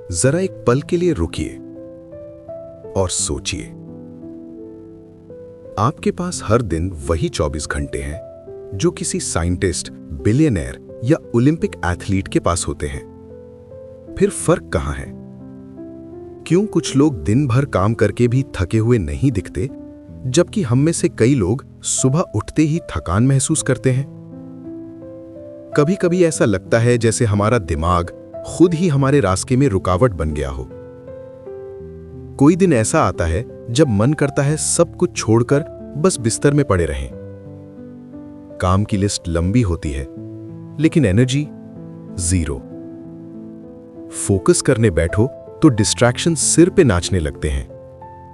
जरा एक पल के लिए रुकिए और सोचिए। आपके पास हर दिन वही 24 घंटे हैं जो किसी साइंटिस्ट, बिलियनर या ओलंपिक एथलीट के पास होते हैं। फिर फर्क कहां है? क्यों कुछ लोग दिन भर काम करके भी थके हुए नहीं दिखते, जबकि हम में से कई लोग सुबह उठते ही थकान महसूस करते हैं? कभी कभी ऐसा लगता है जैसे हमारा दिमाग खुद ही हमारे रास्ते में रुकावट बन गया हो। कोई दिन ऐसा आता है जब मन करता है सब कुछ छोड़कर बस बिस्तर में पड़े रहें। काम की लिस्ट लंबी होती है, लेकिन एनर्जी जीरो। फोकस करने बैठो तो डिस्ट्रैक्शन सिर पे नाचने लगते हैं।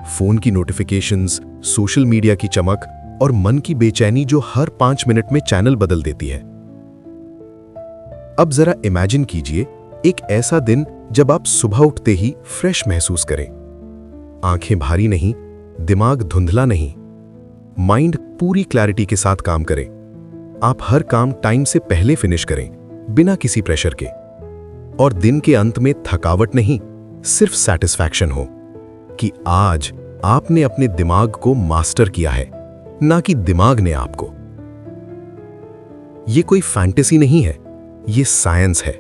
फोन की नोटिफिकेशंस, सोशल मीडिया की चमक और मन की बेचैनी जो हर 5 मिनट में चैनल बदल देती है। अब जरा इमेजिन कीजिए एक ऐसा दिन जब आप सुबह उठते ही फ्रेश महसूस करें। आंखें भारी नहीं, दिमाग धुंधला नहीं, माइंड पूरी क्लैरिटी के साथ काम करे। आप हर काम टाइम से पहले फिनिश करें, बिना किसी प्रेशर के। और दिन के अंत में थकावट नहीं, सिर्फ सैटिस्फैक्शन हो कि आज आपने अपने दिमाग को मास्टर किया है, ना कि दिमाग ने आपको। यह कोई फैंटेसी नहीं है, यह साइंस है।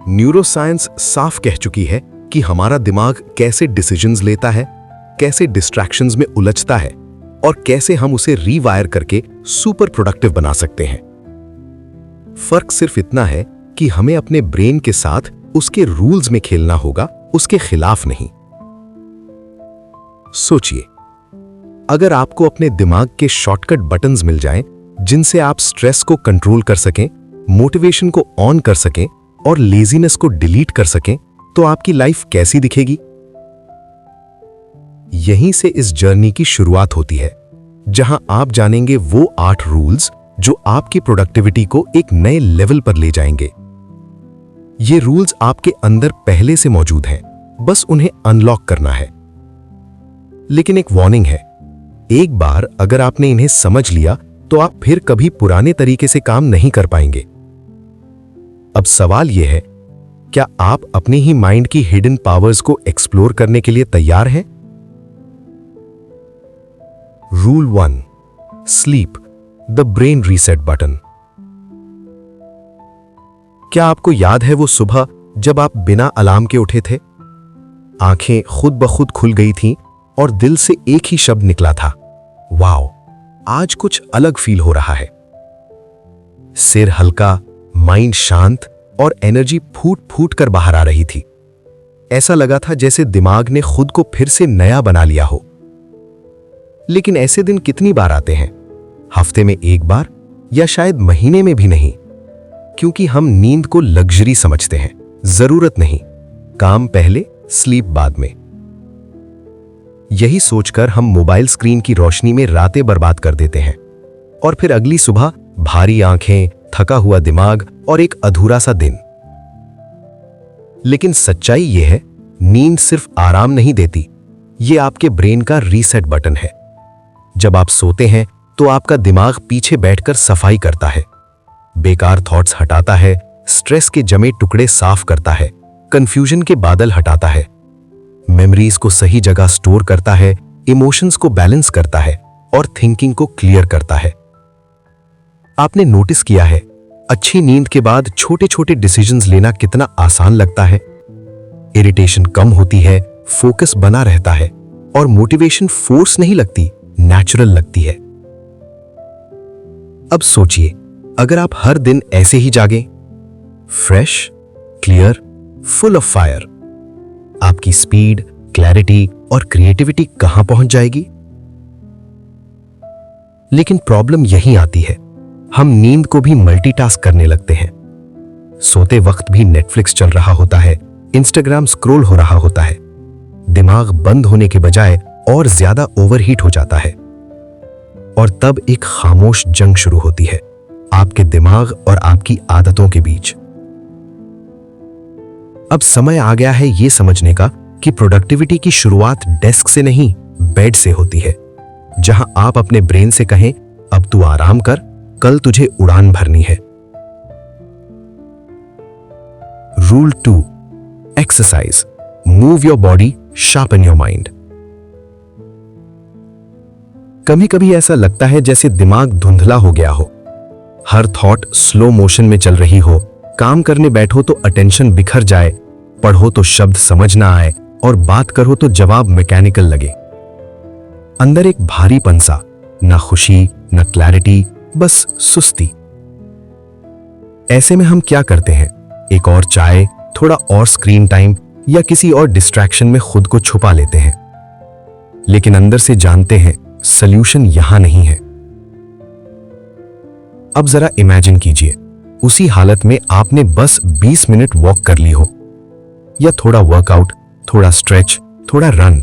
न्यूरोसाइंस साफ कह चुकी है कि हमारा दिमाग कैसे डिसीजंस लेता है, कैसे डिस्ट्रैक्शंस में उलझता है और कैसे हम उसे रीवायर करके सुपर प्रोडक्टिव बना सकते हैं। फर्क सिर्फ इतना है कि हमें अपने ब्रेन के साथ उसके रूल्स में खेलना होगा, उसके खिलाफ नहीं। सोचिए, अगर आपको अपने दिमाग के शॉर्टकट बटन्स मिल जाएं, जिनसे आप स्ट्रेस को कंट्रोल कर सकें, मोटिवेशन को ऑन कर सकें और लेजीनेस को डिलीट कर सकें, तो आपकी लाइफ कैसी दिखेगी? यहीं से इस जर्नी की शुरुआत होती है, जहां आप जानेंगे वो 8 रूल्स जो आपकी प्रोडक्टिविटी को एक नए लेवल पर ले जाएंगे। ये रूल्स आपके अंदर पहले से मौजूद हैं, बस उन्हें अनलॉक करना है। लेकिन एक वार्निंग है, एक बार अगर आपने इन्हें समझ लिया तो आप फिर कभी पुराने तरीके से काम नहीं कर पाएंगे। अब सवाल यह है, क्या आप अपनी ही माइंड की हिडन पावर्स को एक्सप्लोर करने के लिए तैयार हैं? Rule 1, sleep, the brain reset button. क्या आपको याद है वो सुबह जब आप बिना अलार्म के उठे थे? आंखें खुद ब खुद खुल गई थीं और दिल से एक ही शब्द निकला था, वाओ, आज कुछ अलग फील हो रहा है। सिर हल्का, माइंड शांत और एनर्जी फूट फूट कर बाहर आ रही थी। ऐसा लगा था जैसे दिमाग ने खुद को फिर से नया बना लिया हो। लेकिन ऐसे दिन कितनी बार आते हैं? हफ्ते में एक बार या शायद महीने में भी नहीं, क्योंकि हम नींद को लग्जरी समझते हैं, जरूरत नहीं। काम पहले, स्लीप बाद में। यही सोचकर हम मोबाइल स्क्रीन की रोशनी में रातें बर्बाद कर देते हैं और फिर अगली सुबह भारी आंखें, थका हुआ दिमाग और एक अधूरा सा दिन। लेकिन सच्चाई यह है, नींद सिर्फ आराम नहीं देती, यह आपके ब्रेन का रीसेट बटन है। जब आप सोते हैं तो आपका दिमाग पीछे बैठकर सफाई करता है, बेकार थॉट्स हटाता है, स्ट्रेस के जमे टुकड़े साफ करता है, कंफ्यूजन के बादल हटाता है, मेमोरीज को सही जगह स्टोर करता है, इमोशंस को बैलेंस करता है और थिंकिंग को क्लियर करता है। आपने नोटिस किया है, अच्छी नींद के बाद छोटे छोटे डिसीजंस लेना कितना आसान लगता है। इरिटेशन कम होती है, फोकस बना रहता है और मोटिवेशन फोर्स नहीं लगती, नेचुरल लगती है। अब सोचिए, अगर आप हर दिन ऐसे ही जागें, fresh, clear, full of fire, आपकी स्पीड, क्लैरिटी और क्रिएटिविटी कहां पहुंच जाएगी? लेकिन प्रॉब्लम यहीं आती है, हम नींद को भी मल्टीटास्क करने लगते हैं। सोते वक्त भी नेटफ्लिक्स चल रहा होता है, इंस्टाग्राम स्क्रॉल हो रहा होता है। दिमाग बंद होने के बजाय और ज्यादा ओवरहीट हो जाता है और तब एक खामोश जंग शुरू होती है आपके दिमाग और आपकी आदतों के बीच। अब समय आ गया है यह समझने का कि प्रोडक्टिविटी की शुरुआत डेस्क से नहीं, बेड से होती है, जहां आप अपने ब्रेन से कहें, अब तू आराम कर, कल तुझे उड़ान भरनी है। Rule 2, exercise, move your body, sharpen your mind. कभी कभी ऐसा लगता है जैसे दिमाग धुंधला हो गया हो, हर थॉट स्लो मोशन में चल रही हो, काम करने बैठो तो अटेंशन बिखर जाए, पढ़ो तो शब्द समझ ना आए और बात करो तो जवाब मैकेनिकल लगे। अंदर एक भारीपन सा, ना खुशी ना क्लैरिटी, बस सुस्ती। ऐसे में हम क्या करते हैं? एक और चाय, थोड़ा और स्क्रीन टाइम या किसी और डिस्ट्रैक्शन में खुद को छुपा लेते हैं। लेकिन अंदर से जानते हैं सॉल्यूशन यहां नहीं है। अब जरा इमेजिन कीजिए, उसी हालत में आपने बस 20 मिनट वॉक कर ली हो, या थोड़ा वर्कआउट, थोड़ा स्ट्रेच, थोड़ा रन।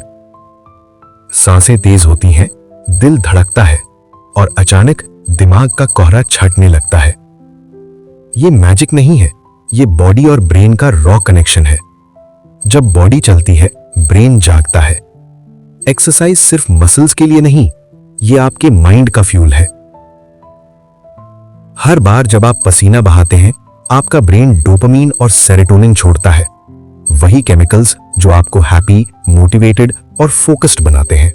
सांसें तेज होती हैं, दिल धड़कता है और अचानक दिमाग का कोहरा छटने लगता है। ये मैजिक नहीं है, ये बॉडी और ब्रेन का रॉ कनेक्शन है। जब बॉडी चलती है, ब्रेन जागता है। एक्सरसाइज सिर्फ मसल्स के लिए नहीं, ये आपके माइंड का फ्यूल है। हर बार जब आप पसीना बहाते हैं, आपका ब्रेन डोपामीन और सेरोटोनिन छोड़ता है, वही केमिकल्स जो आपको हैप्पी, मोटिवेटेड और फोकस्ड बनाते हैं।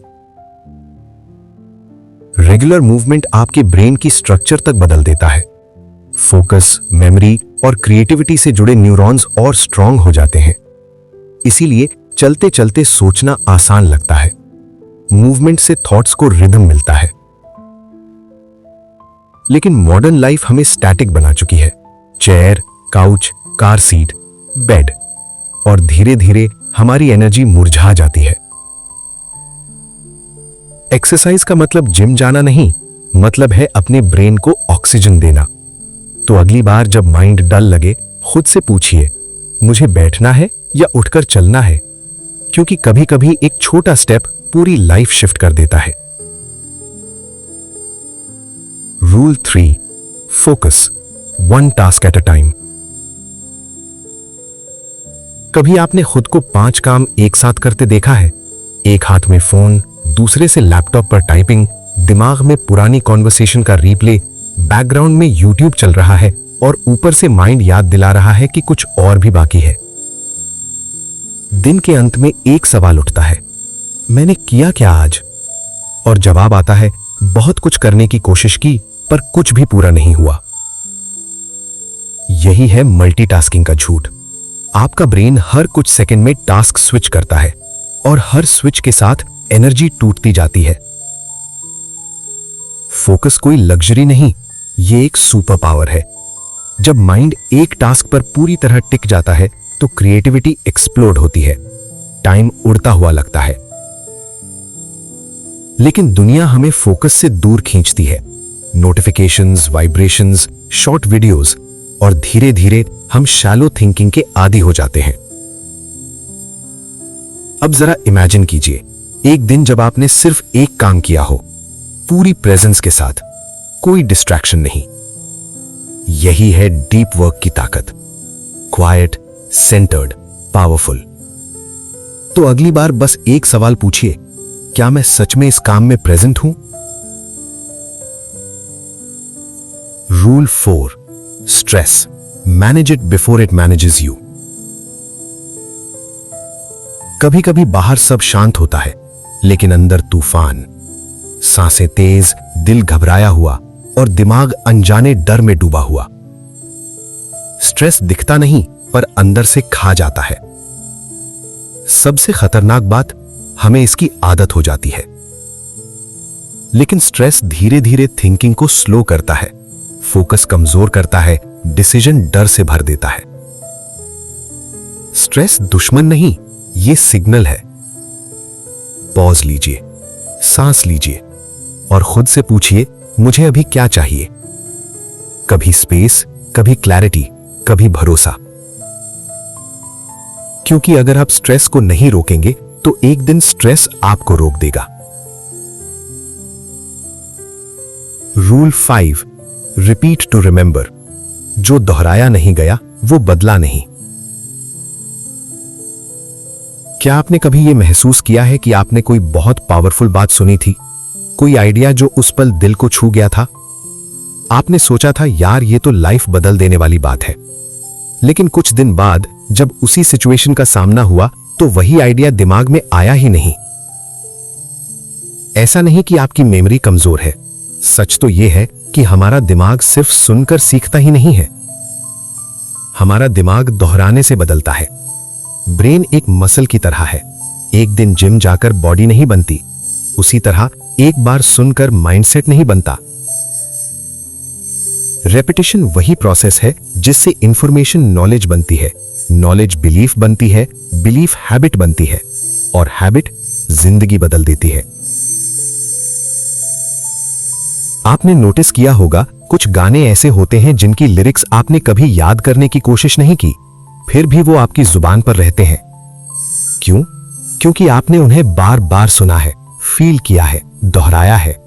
रेगुलर मूवमेंट आपके ब्रेन की स्ट्रक्चर तक बदल देता है। फोकस, मेमोरी और क्रिएटिविटी से जुड़े न्यूरॉन्स और स्ट्रांग हो जाते हैं। इसीलिए चलते चलते सोचना आसान लगता है। मूवमेंट से थॉट्स को रिदम मिलता है। लेकिन मॉडर्न लाइफ हमें स्टैटिक बना चुकी है। Chair, couch, car seat, bed, और धीरे धीरे हमारी एनर्जी मुरझा जाती है। एक्सरसाइज का मतलब जिम जाना नहीं, मतलब है अपने ब्रेन को ऑक्सीजन देना। तो अगली बार जब माइंड डल लगे, खुद से पूछिए, मुझे बैठना है या उठकर चलना है? क्योंकि कभी कभी एक छोटा स्टेप पूरी लाइफ शिफ्ट कर देता है। Rule 3, focus, one task at a time. कभी आपने खुद को 5 काम एक साथ करते देखा है? एक हाथ में फोन, दूसरे से लैपटॉप पर टाइपिंग, दिमाग में पुरानी कॉन्वर्सेशन का रीप्ले, बैकग्राउंड में यूट्यूब चल रहा है और ऊपर से माइंड याद दिला रहा है कि कुछ और भी बाकी है। दिन के अंत में एक सवाल उठता है, मैंने किया क्या आज? और जवाब आता है, बहुत कुछ करने की कोशिश की पर कुछ भी पूरा नहीं हुआ। यही है मल्टीटास्किंग का झूठ। आपका ब्रेन हर कुछ सेकंड में टास्क स्विच करता है और हर स्विच के साथ एनर्जी टूटती जाती है। फोकस कोई लग्जरी नहीं, ये एक सुपर पावर है। जब माइंड एक टास्क पर पूरी तरह टिक जाता है तो क्रिएटिविटी एक्सप्लोड होती है, टाइम उड़ता हुआ लगता है। लेकिन दुनिया हमें फोकस से दूर खींचती है। नोटिफिकेशंस, वाइब्रेशंस, शॉर्ट वीडियोस, और धीरे धीरे हम शैलो थिंकिंग के आदी हो जाते हैं। अब जरा इमेजिन कीजिए, एक दिन जब आपने सिर्फ एक काम किया हो, पूरी प्रेजेंस के साथ, कोई डिस्ट्रैक्शन नहीं। यही है डीप वर्क की ताकत। Quite, centred, powerful. तो अगली बार बस एक सवाल पूछिए, क्या मैं सच में इस काम में प्रेजेंट हूं? Rule 4, stress, manage it before it manages you. कभी कभी बाहर सब शांत होता है, लेकिन अंदर तूफान। सांसें तेज, दिल घबराया हुआ और दिमाग अनजाने डर में डूबा हुआ। स्ट्रेस दिखता नहीं पर अंदर से खा जाता है। सबसे खतरनाक बात, हमें इसकी आदत हो जाती है। लेकिन स्ट्रेस धीरे धीरे थिंकिंग को स्लो करता है, फोकस कमजोर करता है, डिसीजन डर से भर देता है। स्ट्रेस दुश्मन नहीं, ये सिग्नल है। पॉज लीजिए, सांस लीजिए और खुद से पूछिए, मुझे अभी क्या चाहिए? कभी स्पेस, कभी क्लैरिटी, कभी भरोसा। क्योंकि अगर आप स्ट्रेस को नहीं रोकेंगे तो एक दिन स्ट्रेस आपको रोक देगा। Rule 5, repeat to remember. जो दोहराया नहीं गया वो बदला नहीं। क्या आपने कभी यह महसूस किया है कि आपने कोई बहुत पावरफुल बात सुनी थी, कोई आइडिया जो उस पल दिल को छू गया था? आपने सोचा था यार ये तो लाइफ बदल देने वाली बात है, लेकिन कुछ दिन बाद जब उसी सिचुएशन का सामना हुआ तो वही आइडिया दिमाग में आया ही नहीं। ऐसा नहीं कि आपकी मेमोरी कमजोर है, सच तो यह है कि हमारा दिमाग सिर्फ सुनकर सीखता ही नहीं है, हमारा दिमाग दोहराने से बदलता है। ब्रेन एक मसल की तरह है, एक दिन जिम जाकर बॉडी नहीं बनती, उसी तरह एक बार सुनकर माइंडसेट नहीं बनता। रेपिटेशन वही प्रोसेस है जिससे इंफॉर्मेशन नॉलेज बनती है, नॉलेज बिलीफ बनती है, बिलीफ हैबिट बनती है और हैबिट जिंदगी बदल देती है। आपने नोटिस किया होगा कुछ गाने ऐसे होते हैं जिनकी लिरिक्स आपने कभी याद करने की कोशिश नहीं की, फिर भी वो आपकी जुबान पर रहते हैं। क्यों? क्योंकि आपने उन्हें बार बार सुना है, फील किया है, दोहराया है।